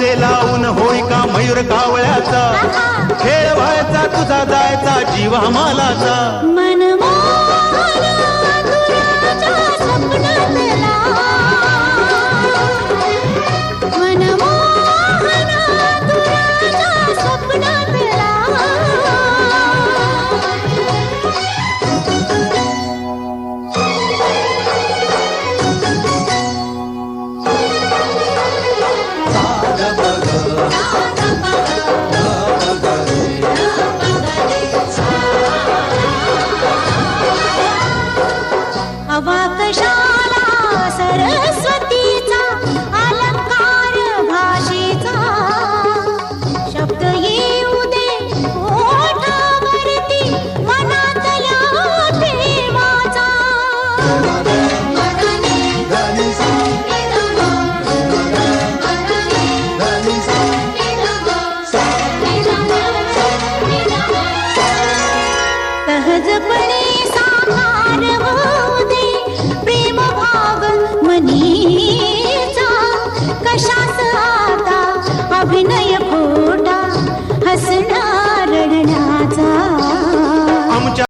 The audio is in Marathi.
डोके लावून होई का मयूर कावळ्याचा खेळ व्हायचा तुझा जायचा जीव हमालाचा कशाला सरस्वतीचा अलंकार भाषेचा शब्द येऊ दे ओठावरती मनातल्या प्रेमाचा सहजपणे